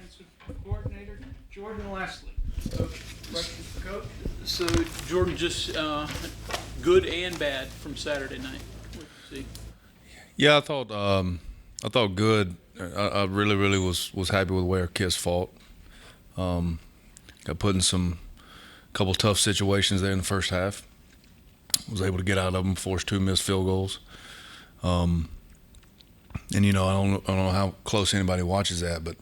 defensive coordinator, Jordan Lesley. Coach, questions for Coach? So, Jordan, just good and bad from Saturday night. What did you see? Yeah, I thought good. I really was happy with the way our kids fought. Got put in some couple tough situations there in the first half. Was able to get out of them, forced 2 missed field goals. And I don't know how close anybody watches that, but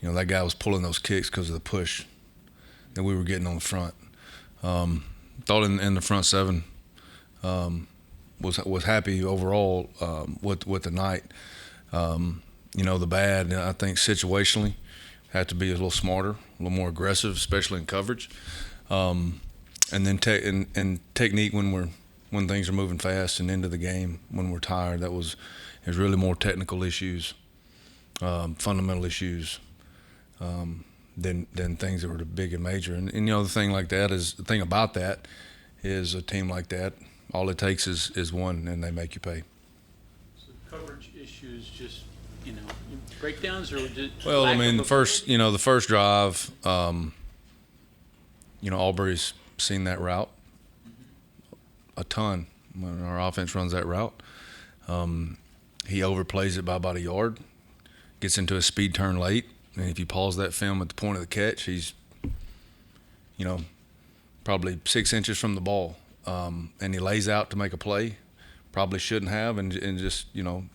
that guy was pulling those kicks because of the push that we were getting on the front. Thought in the front seven was happy overall with the night. The bad, I think situationally had to be a little smarter, a little more aggressive, especially in coverage. And then technique when things are moving fast and into the game when we're tired. There's really more technical issues, fundamental issues than things that were big and major. And the thing about that is a team like that, all it takes is one, and they make you pay. So coverage issues, just breakdowns, or just well, the first drive, Aubrey's seen that route a ton when our offense runs that route. He overplays it by about a yard, gets into a speed turn late, and if you pause that film at the point of the catch, he's, probably 6 inches from the ball, and he lays out to make a play. Probably shouldn't have, and just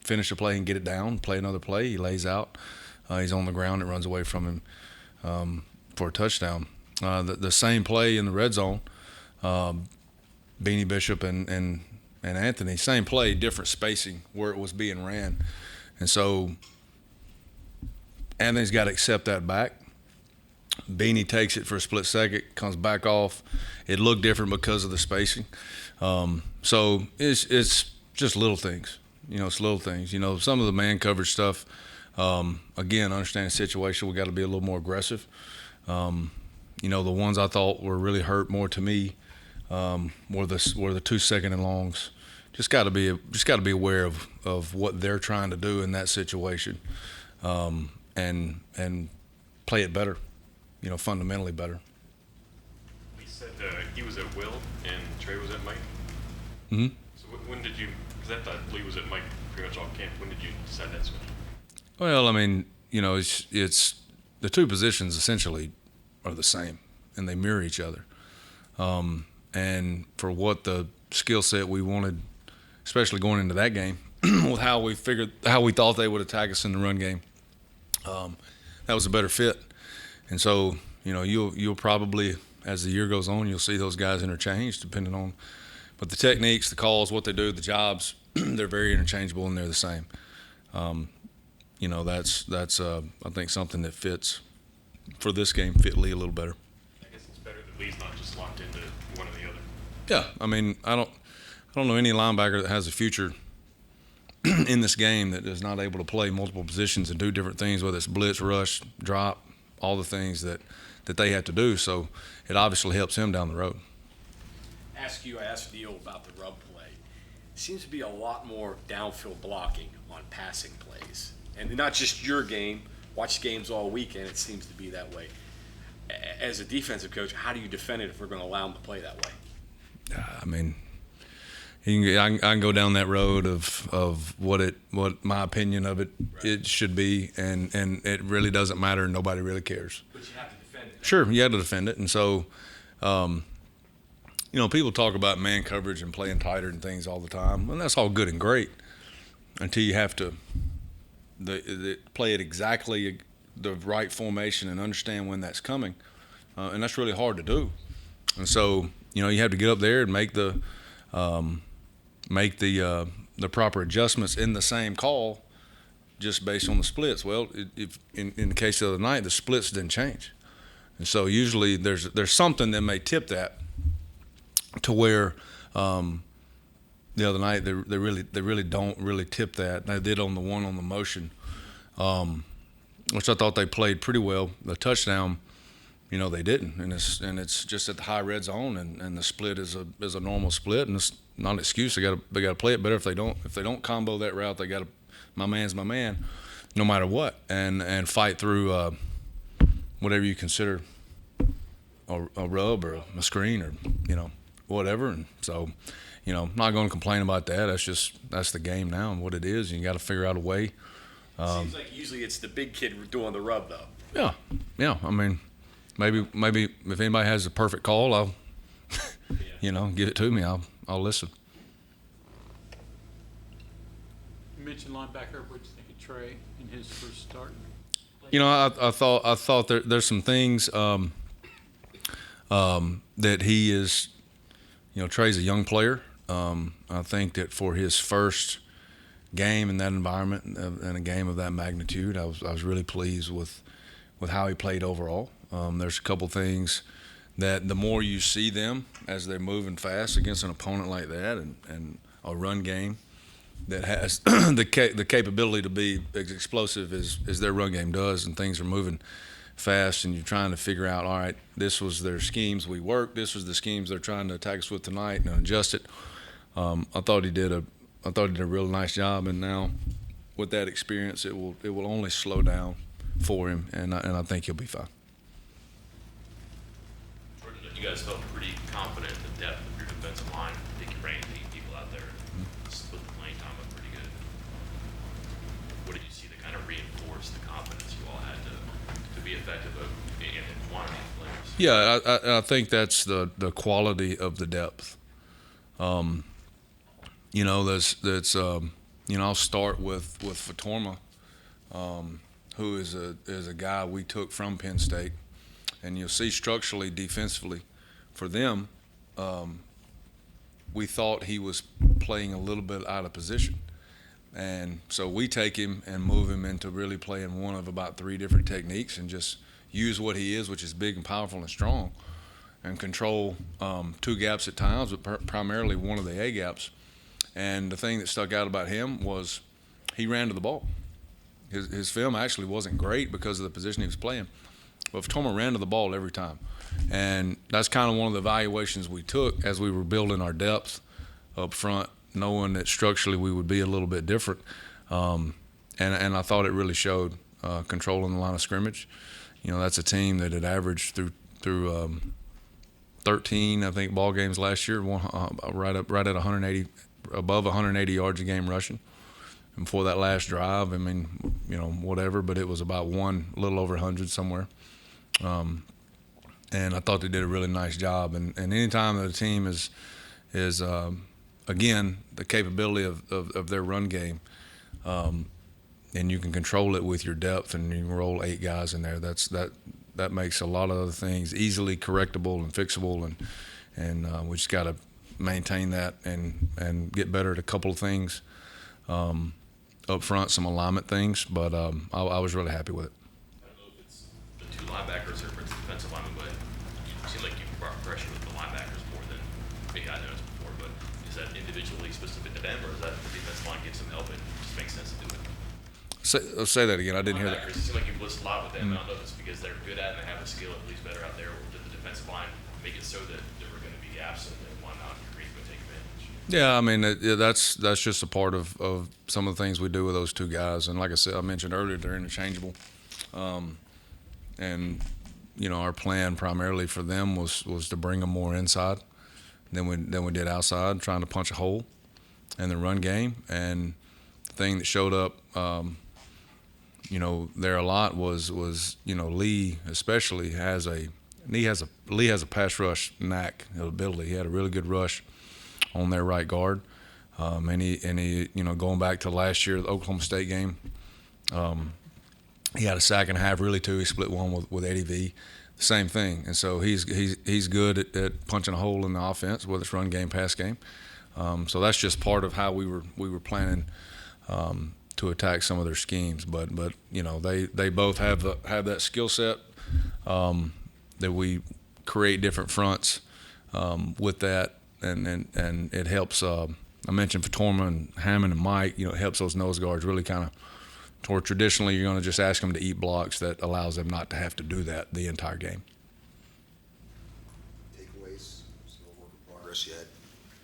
finish a play and get it down, play another play. He lays out, he's on the ground, and runs away from him for a touchdown. The same play in the red zone, Beanie Bishop and Anthony, same play, different spacing where it was being ran. And so Anthony's got to accept that back. Beanie takes it for a split second, comes back off. It looked different because of the spacing. So it's just little things. It's little things. Some of the man coverage stuff, again, understanding the situation, we got to be a little more aggressive. The ones I thought were really hurt more to me were the 2 second and longs. Just got to be aware of what they're trying to do in that situation, and play it better, fundamentally better. He said he was at Will and Trey was at Mike. Mm-hmm. So when did you? Because I thought Lee was at Mike pretty much all camp. When did you decide that switch? Well, it's the two positions essentially are the same, and they mirror each other. And for what the skill set we wanted, especially going into that game, with how we thought they would attack us in the run game, that was a better fit. And so, you'll probably, as the year goes on, you'll see those guys interchange depending on, but the techniques, the calls, what they do, the jobs, they're very interchangeable and they're the same. That's I think something that fits for this game, fit Lee a little better. I guess it's better that Lee's not just locked into one or the other. Yeah, I don't know any linebacker that has a future in this game that is not able to play multiple positions and do different things, whether it's blitz, rush, drop, all the things that they have to do. So it obviously helps him down the road. I asked Neil about the rub play. Seems to be a lot more downfield blocking on passing plays. And not just your game, watch games all weekend, it seems to be that way. As a defensive coach, how do you defend it if we're going to allow them to play that way? I can go down that road of what my opinion of it it should be, and it really doesn't matter, and nobody really cares. But you have to defend it. Sure, you have to defend it, and so, people talk about man coverage and playing tighter and things all the time, and that's all good and great until you have to play it exactly the right formation and understand when that's coming, and that's really hard to do. And so, you have to get up there and make the proper adjustments in the same call, just based on the splits. Well, if in the case of the night, the splits didn't change, and so usually there's something that may tip that to where the other night they really don't really tip that. They did on the one on the motion, which I thought they played pretty well. The touchdown, they didn't, and it's just at the high red zone, and the split is a normal split, and it's not an excuse. They got to play it better. If they don't combo that route, they got to, my man's my man, no matter what, and fight through whatever you consider a rub or a screen or, whatever. And so, I'm not going to complain about that. That's the game now and what it is. And you got to figure out a way. Seems like usually it's the big kid doing the rub, though. Yeah. I mean, maybe if anybody has a perfect call, I'll, give it to me. I'll listen. You mentioned linebacker. What did you think of Trey in his first start? I thought there's some things that he is. Trey's a young player. I think that for his first game in that environment and a game of that magnitude, I was really pleased with how he played overall. There's a couple things that the more you see them as they're moving fast against an opponent like that and a run game that has the capability to be as explosive as their run game does, and things are moving fast, and you're trying to figure out, all right, this was their schemes we worked, this was the schemes they're trying to attack us with tonight, and adjust it. I thought he did a real nice job, and now with that experience, it will only slow down for him, and I think he'll be fine. Jordan, you guys felt pretty confident in the depth of your defensive line. I think you ran 8 people out there and split the playing time up pretty good. What did you see that kind of reinforced the confidence you all had to be effective in quantity of players? Yeah, I think that's the quality of the depth. I'll start with Fatorma, who is a guy we took from Penn State, and you'll see structurally, defensively, for them, we thought he was playing a little bit out of position, and so we take him and move him into really playing one of about 3 different techniques, and just use what he is, which is big and powerful and strong, and control 2 gaps at times, but primarily one of the A gaps. And the thing that stuck out about him was he ran to the ball. His film actually wasn't great because of the position he was playing, but Fatorma ran to the ball every time. And that's kind of one of the evaluations we took as we were building our depth up front, knowing that structurally we would be a little bit different. And I thought it really showed, controlling the line of scrimmage. That's a team that had averaged through 13, I think, ball games last year, right at 180, above 180 yards a game rushing. And for that last drive, I mean, whatever, but it was about a little over 100 somewhere. And I thought they did a really nice job. And anytime that a team is again, the capability of their run game, and you can control it with your depth, and you roll 8 guys in there, that makes a lot of other things easily correctable and fixable, and we just got to maintain that and get better at a couple of things up front, some alignment things, but I was really happy with it. I don't know if it's the 2 linebackers or if it's defensive linemen, but you seem like you brought pressure with the linebackers more than maybe I noticed before, but is that individually specific to them, or is that the defensive line gets some help and it just makes sense to do it? Say that again. I didn't hear that. It seems like you've listed a lot with them. I don't know if it's because they're good at it and they have the skill at least better out there, or did the defensive line make it so that there were going to be gaps and why not create and take advantage? Yeah, I mean, that's just a part of some of the things we do with those 2 guys. And like I said, I mentioned earlier, they're interchangeable. And our plan primarily for them was to bring them more inside than we did outside, trying to punch a hole in the run game. And the thing that showed up, there a lot was Lee especially has a pass rush knack, ability. He had a really good rush on their right guard, and he going back to last year, the Oklahoma State game, he had a sack and a half, really 2. He split one with Eddie V. The same thing, and so he's good at punching a hole in the offense, whether it's run game, pass game. So that's just part of how we were planning to attack some of their schemes. But they both have that skill set, that we create different fronts with that, and it helps. I mentioned Fatorma and Hammond and Mike. It helps those nose guards really kind of. Or traditionally, you're going to just ask them to eat blocks that allows them not to have to do that the entire game. Takeaways, still a work in progress yet.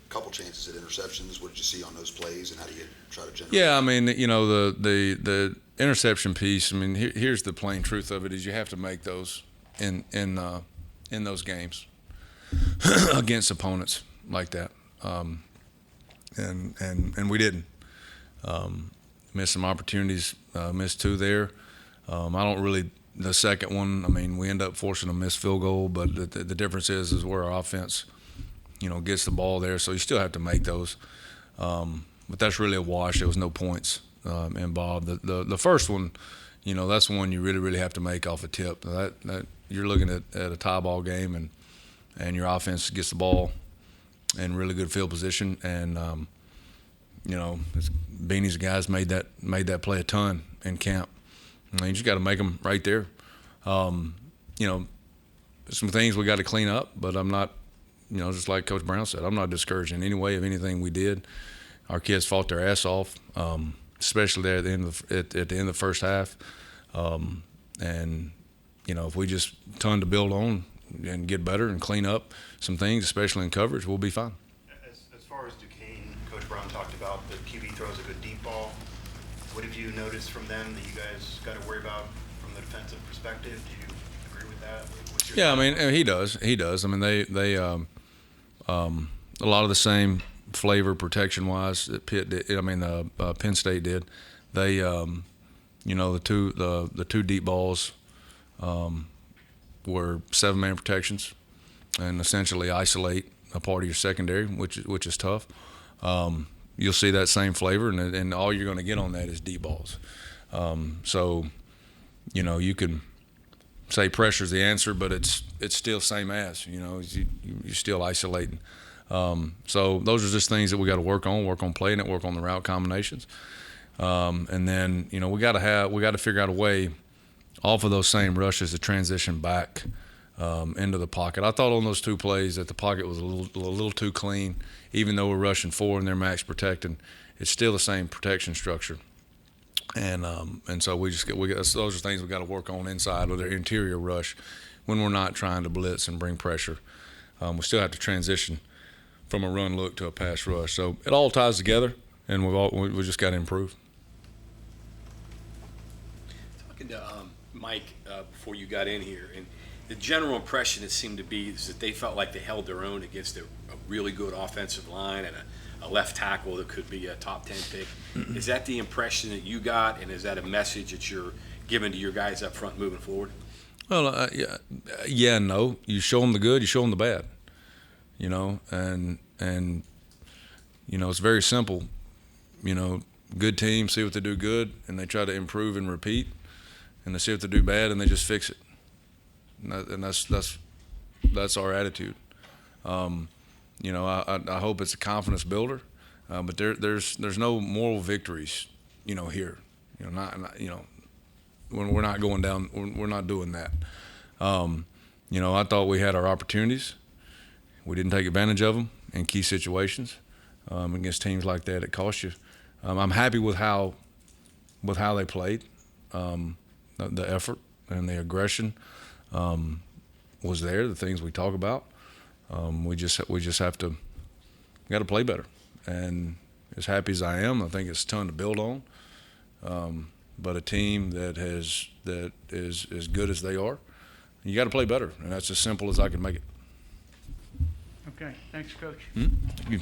couple chances at interceptions. What did you see on those plays, and how do you try to generate? Yeah, I mean, you know, the interception piece. I mean, here's the plain truth of it: is you have to make those in those games against opponents like that, and we didn't. Missed some opportunities, missed 2 there. I don't really. The second one, I mean, we end up forcing a missed field goal, but the difference is where our offense, you know, gets the ball there. So you still have to make those. But that's really a wash. There was no points involved. The first one, you know, that's the one you really have to make off a tip. That you're looking at a tie ball game, and your offense gets the ball in really good field position, and you know, Beanie's guys made that play a ton in camp. I mean, you just got to make them right there. You know, some things we got to clean up, but I'm not, you know, just like Coach Brown said, I'm not discouraged in any way of anything we did. Our kids fought their ass off, especially there at the end of the first half. And you know, if we just ton to build on and get better and clean up some things, especially in coverage, we'll be fine. As far as Duquesne, Coach Brown talked about the QB throws a good deep ball. What have you noticed from them that you guys got to worry about from the defensive perspective? Do you agree with that? What's your Yeah, I mean, he does. I mean, they a lot of the same flavor protection-wise that Pitt did. I mean, Penn State did. They, you know, the two deep balls were 7-man protections and essentially isolate a part of your secondary, which is tough. You'll see that same flavor, and all you're going to get on that is deep balls. So, you know, you can say pressure's the answer, but it's still same as, you know, you're still isolating. So those are just things that we got to work on playing it, work on the route combinations. And then, you know, we got to figure out a way off of those same rushes to transition back into the pocket. I thought on those 2 plays that the pocket was a little too clean, even though we're rushing 4 and they're max protecting. It's still the same protection structure, and so those are things we got to work on inside with their interior rush when we're not trying to blitz and bring pressure. We still have to transition from a run look to a pass rush. So it all ties together, and we just got to improve. Talking to Mike before you got in here, and the general impression it seemed to be is that they felt like they held their own against a really good offensive line and a left tackle that could be a top 10 pick. Is that the impression that you got, and is that a message that you're giving to your guys up front moving forward? Well, yeah and no. You show them the good, you show them the bad. You know, and you know, it's very simple. You know, good teams see what they do good, and they try to improve and repeat, and they see what they do bad, and they just fix it. And that's our attitude. You know, I hope it's a confidence builder, but there's no moral victories, you know, here. You know, not you know, when we're not going down, we're not doing that. You know, I thought we had our opportunities. We didn't take advantage of them in key situations against teams like that. It costs you. I'm happy with how they played. The effort and the aggression was there. The things we talk about. We just have to got to play better. And as happy as I am, I think it's a ton to build on. But a team that is as good as they are, you got to play better, and that's as simple as I can make it. Okay, thanks, Coach. Thank you.